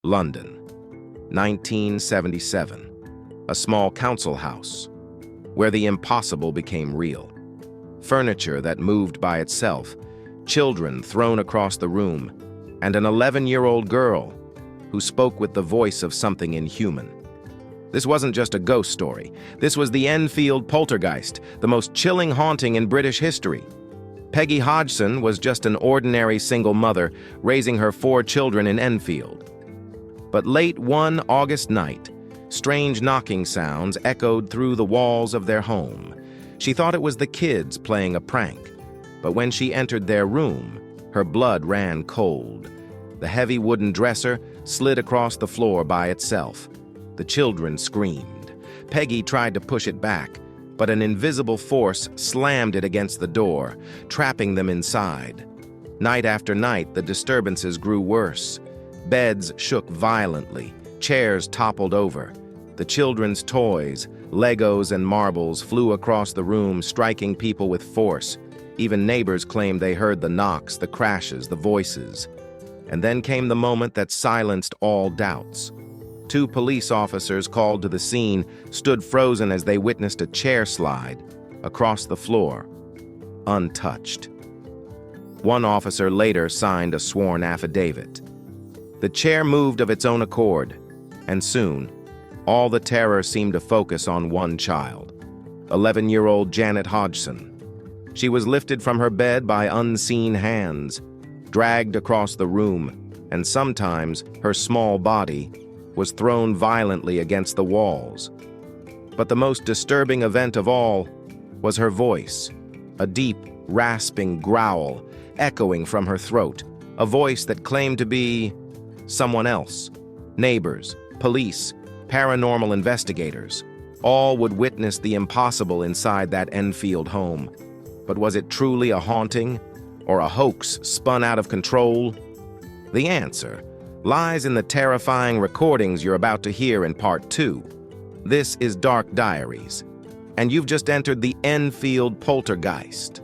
London, 1977. A small council house, where the impossible became real. Furniture that moved by itself, children thrown across the room, and an 11-year-old girl who spoke with the voice of something inhuman. This wasn't just a ghost story. This was the Enfield Poltergeist, the most chilling haunting in British history. Peggy Hodgson was just an ordinary single mother raising her 4 children in Enfield. But late one August night, strange knocking sounds echoed through the walls of their home. She thought it was the kids playing a prank, but when she entered their room, her blood ran cold. The heavy wooden dresser slid across the floor by itself. The children screamed. Peggy tried to push it back, but an invisible force slammed it against the door, trapping them inside. Night after night, the disturbances grew worse. Beds shook violently, chairs toppled over. The children's toys, Legos and marbles flew across the room, striking people with force. Even neighbors claimed they heard the knocks, the crashes, the voices. And then came the moment that silenced all doubts. 2 police officers called to the scene stood frozen as they witnessed a chair slide across the floor, untouched. One officer later signed a sworn affidavit. The chair moved of its own accord, and soon, all the terror seemed to focus on one child, 11-year-old Janet Hodgson. She was lifted from her bed by unseen hands, dragged across the room, and sometimes her small body was thrown violently against the walls. But the most disturbing event of all was her voice, a deep, rasping growl echoing from her throat, a voice that claimed to be someone else. Neighbors, police, paranormal investigators, all would witness the impossible inside that Enfield home. But was it truly a haunting or a hoax spun out of control? The answer lies in the terrifying recordings you're about to hear in Part 2. This is Dark Diaries, and you've just entered the Enfield Poltergeist.